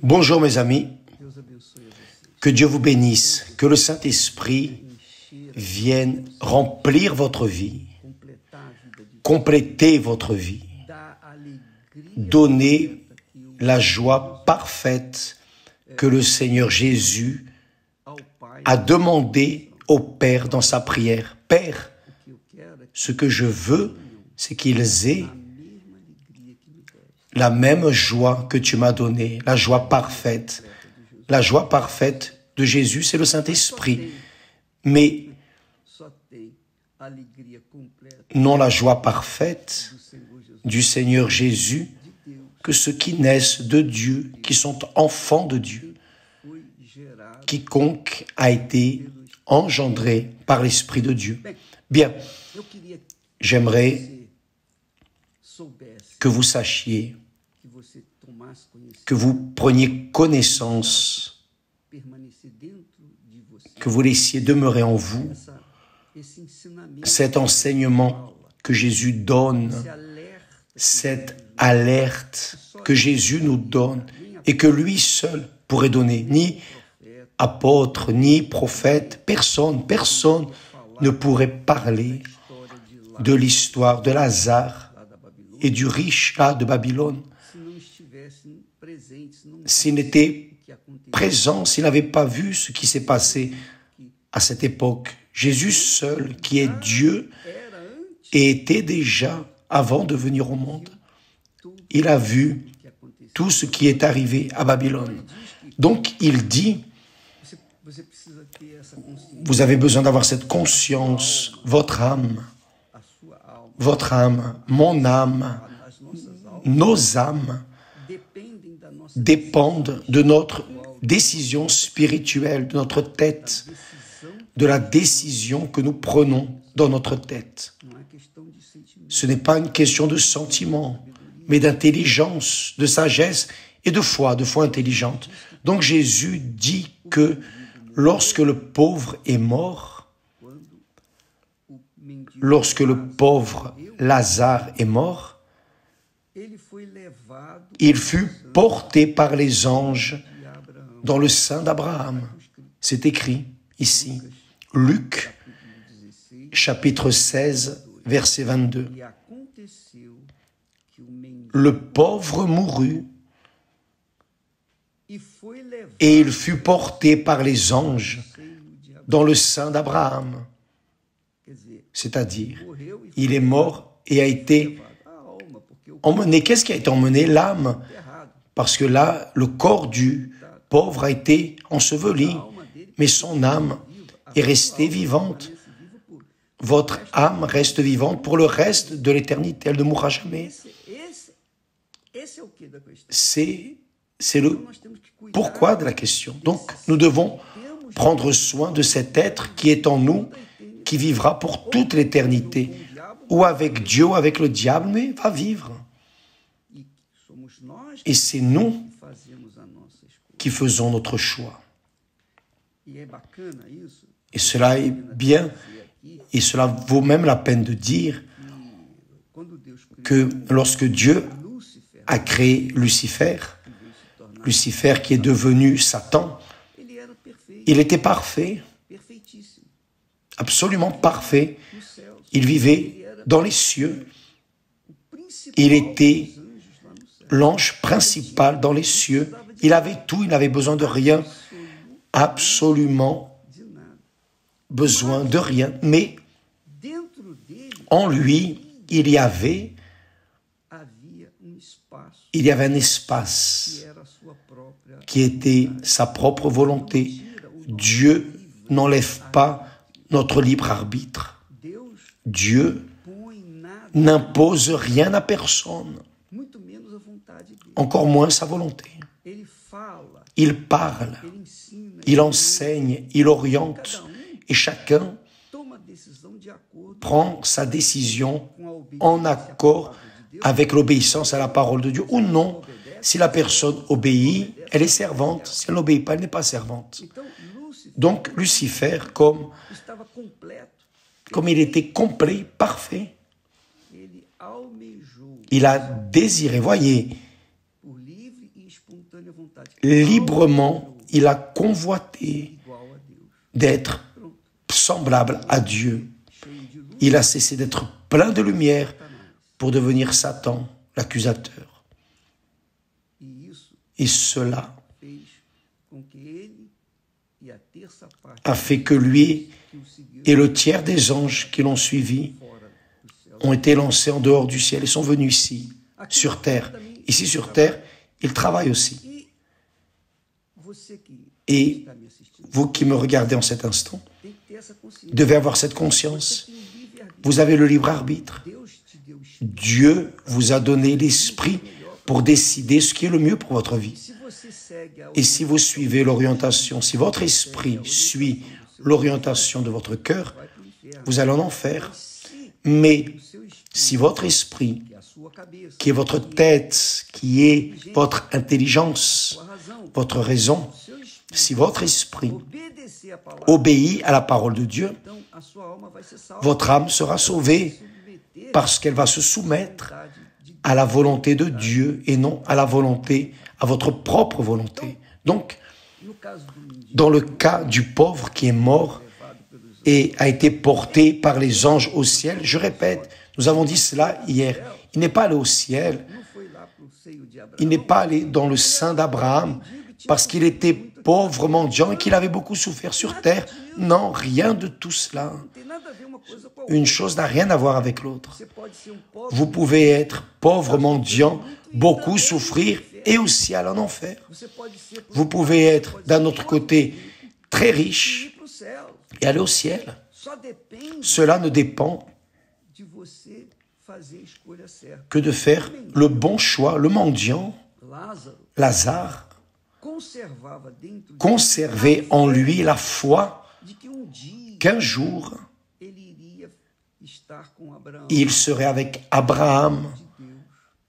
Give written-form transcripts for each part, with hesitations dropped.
Bonjour mes amis, que Dieu vous bénisse, que le Saint-Esprit vienne remplir votre vie, compléter votre vie, donner la joie parfaite que le Seigneur Jésus a demandé au Père dans sa prière. Père, ce que je veux, c'est qu'ils aient la même joie que tu m'as donnée, la joie parfaite. La joie parfaite de Jésus, c'est le Saint-Esprit. Mais non la joie parfaite du Seigneur Jésus que ceux qui naissent de Dieu, qui sont enfants de Dieu. Quiconque a été engendré par l'Esprit de Dieu. Bien, j'aimerais que vous sachiez, que vous preniez connaissance, que vous laissiez demeurer en vous cet enseignement que Jésus donne, cette alerte que Jésus nous donne et que lui seul pourrait donner. Ni apôtre, ni prophète, personne ne pourrait parler de l'histoire de Lazare et du riche là de Babylone s'il n'était présent, s'il n'avait pas vu ce qui s'est passé à cette époque. Jésus seul, qui est Dieu, et était déjà, avant de venir au monde, il a vu tout ce qui est arrivé à Babylone. Donc il dit, vous avez besoin d'avoir cette conscience, votre âme, mon âme, nos âmes dépendent de notre décision spirituelle, de notre tête, de la décision que nous prenons dans notre tête. Ce n'est pas une question de sentiment, mais d'intelligence, de sagesse et de foi intelligente. Donc Jésus dit que lorsque le pauvre est mort, lorsque le pauvre Lazare est mort, il fut porté par les anges dans le sein d'Abraham. C'est écrit ici. Luc, chapitre 16, verset 22. Le pauvre mourut et il fut porté par les anges dans le sein d'Abraham. C'est-à-dire, il est mort et a été emmené. Qu'est-ce qui a été emmené? L'âme. Parce que là, le corps du pauvre a été enseveli, mais son âme est restée vivante. Votre âme reste vivante pour le reste de l'éternité. Elle ne mourra jamais. C'est le pourquoi de la question. Donc, nous devons prendre soin de cet être qui est en nous, qui vivra pour toute l'éternité, ou avec Dieu, ou avec le diable, mais va vivre. Et c'est nous qui faisons notre choix. Et cela est bien, et cela vaut même la peine de dire que lorsque Dieu a créé Lucifer qui est devenu Satan, il était parfait, absolument parfait. Il vivait dans les cieux. Il était l'ange principal dans les cieux. Il avait tout, il n'avait besoin de rien, absolument besoin de rien. Mais en lui, il y avait un espace qui était sa propre volonté. Dieu n'enlève pas notre libre arbitre. Dieu n'impose rien à personne, encore moins sa volonté. Il parle, il enseigne, il oriente, et chacun prend sa décision en accord avec l'obéissance à la parole de Dieu ou non. Si la personne obéit, elle est servante. Si elle n'obéit pas, elle n'est pas servante. Donc, Lucifer, comme il était complet, parfait, il a désiré, voyez, librement, il a convoité d'être semblable à Dieu. Il a cessé d'être plein de lumière pour devenir Satan, l'accusateur. Et cela a fait que lui et le tiers des anges qui l'ont suivi ont été lancés en dehors du ciel et sont venus ici, sur terre. Ici sur terre, ils travaillent aussi. Et vous qui me regardez en cet instant, devez avoir cette conscience. Vous avez le libre arbitre. Dieu vous a donné l'esprit pour décider ce qui est le mieux pour votre vie. Et si vous suivez l'orientation, si votre esprit suit l'orientation de votre cœur, vous allez en enfer. Mais si votre esprit, qui est votre tête, qui est votre intelligence, votre raison, si votre esprit obéit à la parole de Dieu, votre âme sera sauvée parce qu'elle va se soumettre à la volonté de Dieu et non à la volonté, à votre propre volonté. Donc, dans le cas du pauvre qui est mort et a été porté par les anges au ciel, je répète, nous avons dit cela hier, il n'est pas allé au ciel, il n'est pas allé dans le sein d'Abraham parce qu'il était pauvre mendiant et qu'il avait beaucoup souffert sur terre. Non, rien de tout cela. Une chose n'a rien à voir avec l'autre. Vous pouvez être pauvre mendiant, beaucoup souffrir et aussi aller en enfer. Vous pouvez être d'un autre côté très riche et aller au ciel. Cela ne dépend que de faire le bon choix. Le mendiant, Lazare, conservait en lui la foi qu'un jour, il serait avec Abraham,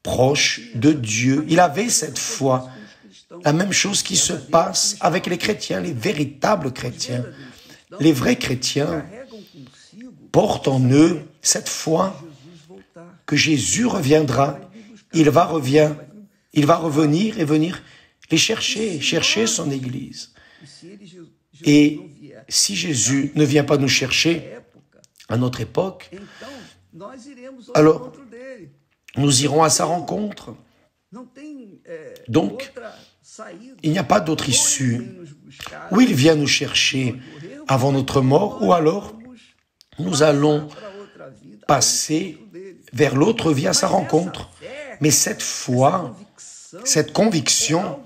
proche de Dieu. Il avait cette foi. La même chose qui se passe avec les chrétiens, les véritables chrétiens. Les vrais chrétiens portent en eux cette foi que Jésus reviendra. Il va revenir et venir les chercher son Église. Et si Jésus ne vient pas nous chercher à notre époque, alors nous irons à sa rencontre. Donc, il n'y a pas d'autre issue. Ou il vient nous chercher avant notre mort, ou alors nous allons passer vers l'autre vie à sa rencontre. Mais cette foi, cette conviction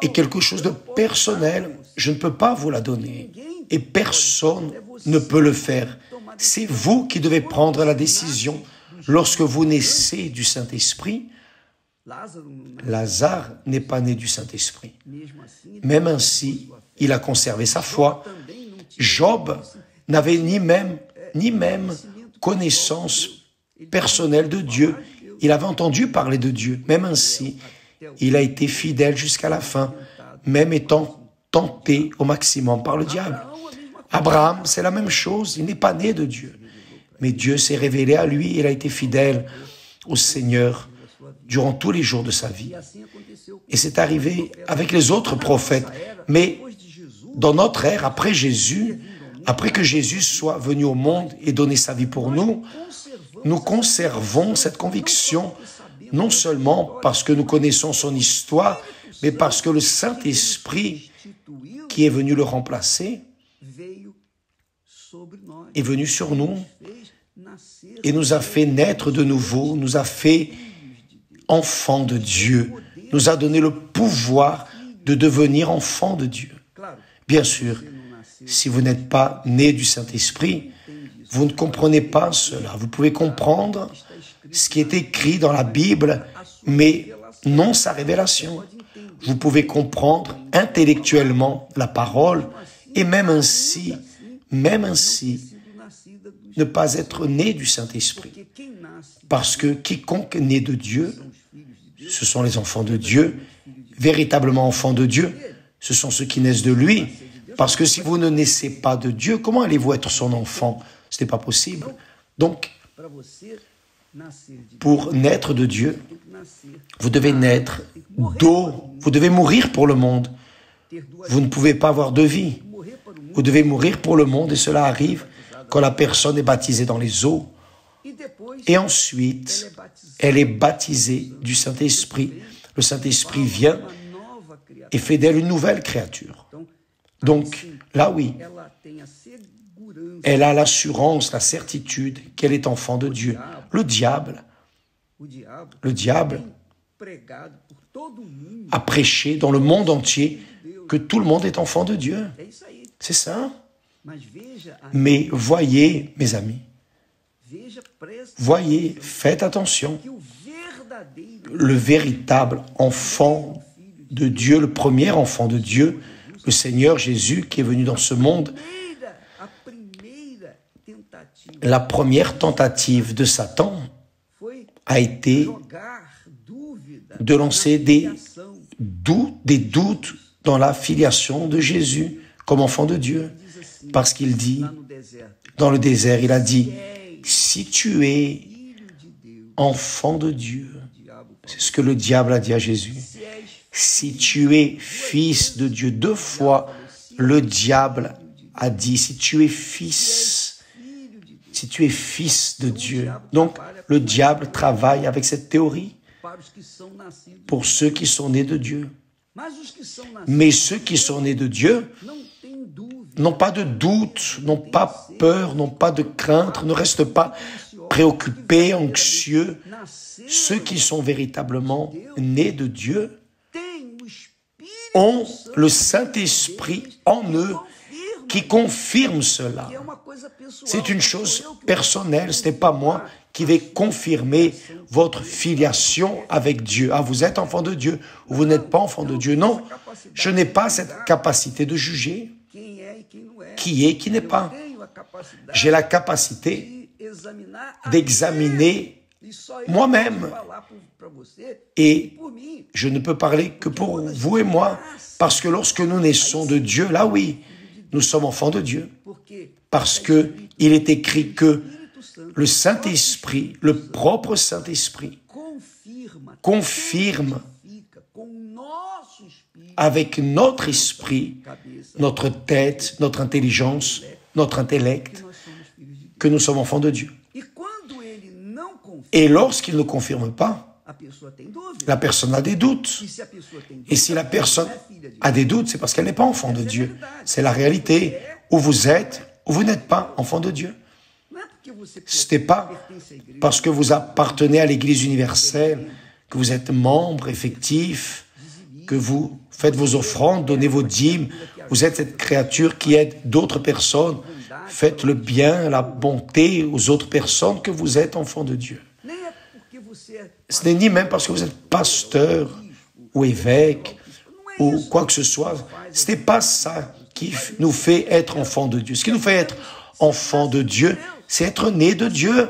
est quelque chose de personnel. Je ne peux pas vous la donner. Et personne ne peut le faire. C'est vous qui devez prendre la décision. Lorsque vous naissez du Saint-Esprit, Lazare n'est pas né du Saint-Esprit. Même ainsi, il a conservé sa foi. Job n'avait ni même connaissance personnelle de Dieu. Il avait entendu parler de Dieu. Même ainsi, il a été fidèle jusqu'à la fin, même étant tenté au maximum par le diable. Abraham, c'est la même chose. Il n'est pas né de Dieu. Mais Dieu s'est révélé à lui. Il a été fidèle au Seigneur durant tous les jours de sa vie. Et c'est arrivé avec les autres prophètes. Mais dans notre ère, après que Jésus soit venu au monde et donné sa vie pour nous, nous conservons cette conviction, non seulement parce que nous connaissons son histoire, mais parce que le Saint-Esprit qui est venu le remplacer est venu sur nous et nous a fait naître de nouveau, nous a fait enfants de Dieu, nous a donné le pouvoir de devenir enfants de Dieu. Bien sûr, si vous n'êtes pas né du Saint-Esprit, vous ne comprenez pas cela. Vous pouvez comprendre ce qui est écrit dans la Bible, mais non sa révélation. Vous pouvez comprendre intellectuellement la parole et même ainsi, ne pas être né du Saint-Esprit. Parce que quiconque est né de Dieu, ce sont les enfants de Dieu, véritablement enfants de Dieu, ce sont ceux qui naissent de lui. Parce que si vous ne naissez pas de Dieu, comment allez-vous être son enfant? Ce n'est pas possible. Donc, Pour naître de Dieu, vous devez naître d'eau. Vous devez mourir pour le monde. Vous ne pouvez pas avoir de vie. Vous devez mourir pour le monde et cela arrive quand la personne est baptisée dans les eaux. Et ensuite, elle est baptisée du Saint-Esprit. Le Saint-Esprit vient et fait d'elle une nouvelle créature. Donc, là oui, elle a l'assurance, la certitude qu'elle est enfant de Dieu. Le diable a prêché dans le monde entier que tout le monde est enfant de Dieu. C'est ça. Mais voyez, mes amis, voyez, faites attention, le véritable enfant de Dieu, le premier enfant de Dieu, le Seigneur Jésus qui est venu dans ce monde, la première tentative de Satan a été de lancer des doutes dans la filiation de Jésus comme enfant de Dieu. Parce qu'il dit, dans le désert, il a dit, si tu es enfant de Dieu, c'est ce que le diable a dit à Jésus, si tu es fils de Dieu, 2 fois le diable a dit, si tu es fils de Dieu. Donc, le diable travaille avec cette théorie pour ceux qui sont nés de Dieu. Mais ceux qui sont nés de Dieu n'ont pas de doute, n'ont pas peur, n'ont pas de crainte, ne restent pas préoccupés, anxieux. Ceux qui sont véritablement nés de Dieu ont le Saint-Esprit en eux qui confirme cela. C'est une chose personnelle, ce n'est pas moi qui vais confirmer votre filiation avec Dieu. Ah, vous êtes enfant de Dieu ou vous n'êtes pas enfant de Dieu. Non, je n'ai pas cette capacité de juger qui est, qui n'est pas. J'ai la capacité d'examiner moi-même. Et je ne peux parler que pour vous et moi, parce que lorsque nous naissons de Dieu, là oui, nous sommes enfants de Dieu. Parce que il est écrit que le Saint-Esprit, le propre Saint-Esprit, confirme avec notre esprit, notre tête, notre intelligence, notre intellect, que nous sommes enfants de Dieu. Et lorsqu'il ne confirme pas, la personne a des doutes. Et si la personne a des doutes, c'est parce qu'elle n'est pas enfant de Dieu. C'est la réalité. Où vous êtes, ou vous n'êtes pas enfant de Dieu. Ce n'est pas parce que vous appartenez à l'Église universelle, que vous êtes membre effectif, que vous faites vos offrandes, donnez vos dîmes. Vous êtes cette créature qui aide d'autres personnes. Faites le bien, la bonté aux autres personnes que vous êtes enfant de Dieu. Ce n'est ni même parce que vous êtes pasteur ou évêque ou quoi que ce soit. Ce n'est pas ça qui nous fait être enfants de Dieu. Ce qui nous fait être enfants de Dieu, c'est être né de Dieu.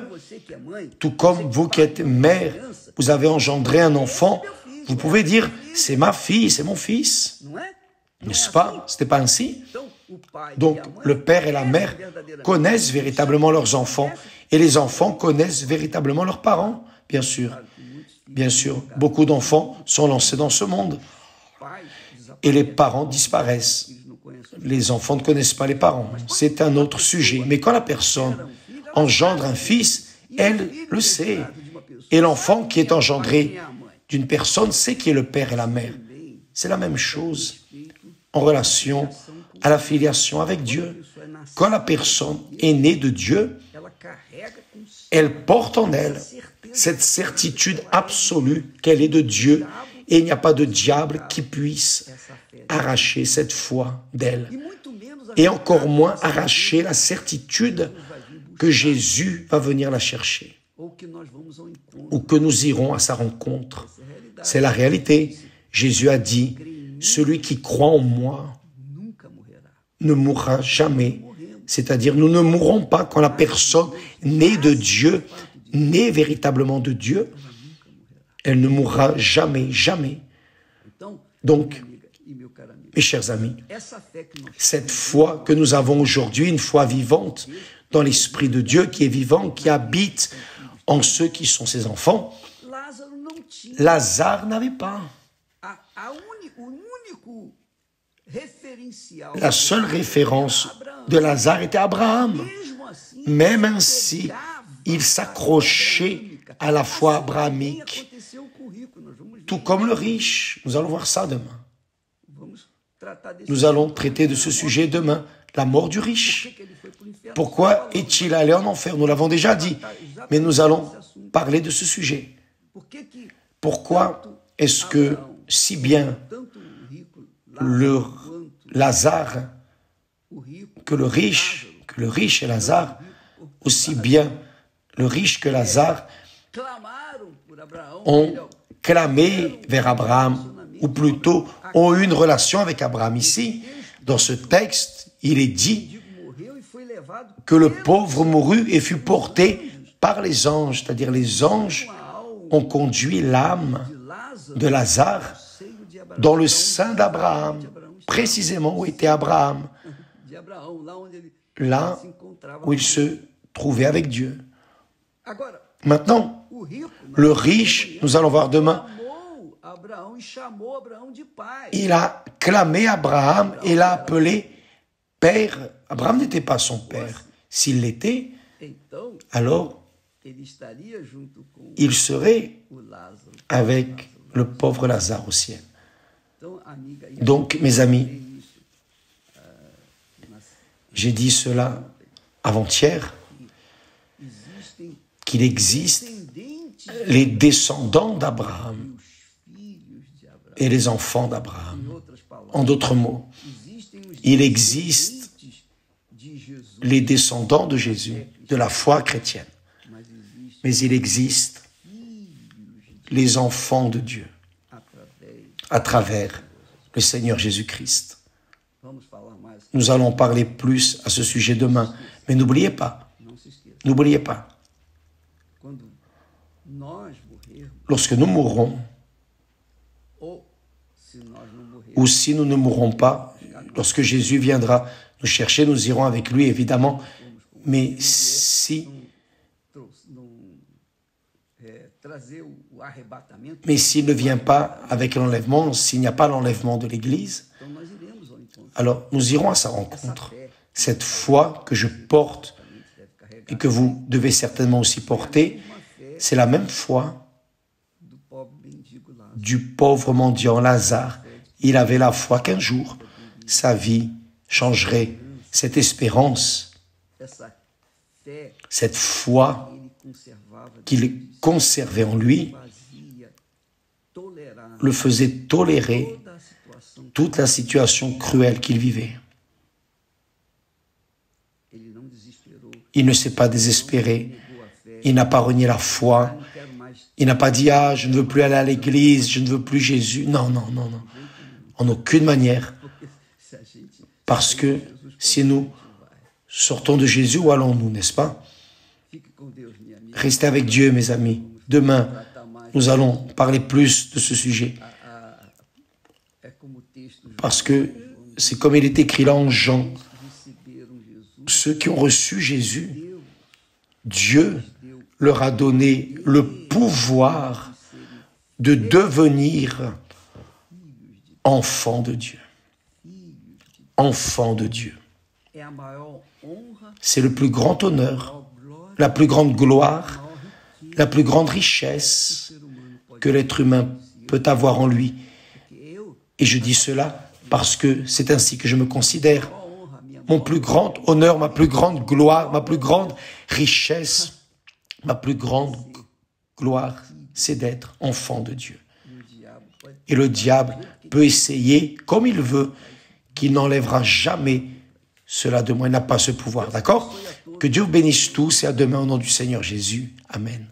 Tout comme vous qui êtes mère, vous avez engendré un enfant, vous pouvez dire, c'est ma fille, c'est mon fils. N'est-ce pas? Ce n'est pas ainsi. Donc, le père et la mère connaissent véritablement leurs enfants et les enfants connaissent véritablement leurs parents, bien sûr. Bien sûr, beaucoup d'enfants sont lancés dans ce monde et les parents disparaissent. Les enfants ne connaissent pas les parents. C'est un autre sujet. Mais quand la personne engendre un fils, elle le sait. Et l'enfant qui est engendré d'une personne sait qui est le père et la mère. C'est la même chose en relation à la filiation avec Dieu. Quand la personne est née de Dieu, elle porte en elle cette certitude absolue qu'elle est de Dieu et il n'y a pas de diable qui puisse arracher cette foi d'elle. Et encore moins arracher la certitude que Jésus va venir la chercher ou que nous irons à sa rencontre. C'est la réalité. Jésus a dit, celui qui croit en moi ne mourra jamais. C'est-à-dire, nous ne mourrons pas quand la personne née de Dieu, née véritablement de Dieu, elle ne mourra jamais, jamais. Donc, mes chers amis, cette foi que nous avons aujourd'hui, une foi vivante dans l'Esprit de Dieu qui est vivant, qui habite en ceux qui sont ses enfants, Lazare n'avait pas. La seule référence de Lazare était Abraham. Même ainsi, il s'accrochait à la foi abrahamique, tout comme le riche. Nous allons voir ça demain. Nous allons traiter de ce sujet demain, la mort du riche. Pourquoi est-il allé en enfer? Nous l'avons déjà dit, mais nous allons parler de ce sujet. Pourquoi est-ce que si bien le Lazare, que le riche et Lazare, aussi bien le riche que Lazare, ont clamé vers Abraham, ou plutôt ont eu une relation avec Abraham. Ici, dans ce texte, il est dit que le pauvre mourut et fut porté par les anges, c'est-à-dire les anges ont conduit l'âme de Lazare dans le sein d'Abraham, précisément où était Abraham, là où il se trouvait avec Dieu. Maintenant, le riche, nous allons voir demain, il a clamé Abraham et l'a appelé père. Abraham n'était pas son père. S'il l'était, alors il serait avec le pauvre Lazare au ciel. Donc, mes amis, j'ai dit cela avant-hier, qu'il existe les descendants d'Abraham et les enfants d'Abraham. En d'autres mots, il existe les descendants de Jésus, de la foi chrétienne. Mais il existe les enfants de Dieu à travers le Seigneur Jésus-Christ. Nous allons parler plus à ce sujet demain. Mais n'oubliez pas, lorsque nous mourrons, ou si nous ne mourrons pas, lorsque Jésus viendra nous chercher, nous irons avec lui, évidemment. Mais s'il ne vient pas avec l'enlèvement, s'il n'y a pas l'enlèvement de l'Église, alors nous irons à sa rencontre. Cette foi que je porte et que vous devez certainement aussi porter, c'est la même foi du pauvre mendiant Lazare. Il avait la foi qu'un jour, sa vie changerait. Cette espérance, cette foi qu'il conservait en lui, le faisait tolérer toute la situation cruelle qu'il vivait. Il ne s'est pas désespéré, il n'a pas renié la foi, il n'a pas dit « Ah, je ne veux plus aller à l'église, je ne veux plus Jésus ». Non, non, non, non. En aucune manière. Parce que si nous sortons de Jésus, où allons-nous, n'est-ce pas? Restez avec Dieu, mes amis. Demain, nous allons parler plus de ce sujet. Parce que c'est comme il est écrit là en Jean. Ceux qui ont reçu Jésus, Dieu leur a donné le pouvoir de devenir enfants de Dieu. Enfants de Dieu. C'est le plus grand honneur, la plus grande gloire, la plus grande richesse que l'être humain peut avoir en lui. Et je dis cela parce que c'est ainsi que je me considère. Mon plus grand honneur, ma plus grande gloire, ma plus grande richesse, ma plus grande gloire, c'est d'être enfant de Dieu. Et le diable peut essayer, comme il veut, qu'il n'enlèvera jamais cela de moi. Il n'a pas ce pouvoir, d'accord? Que Dieu vous bénisse tous et à demain au nom du Seigneur Jésus. Amen.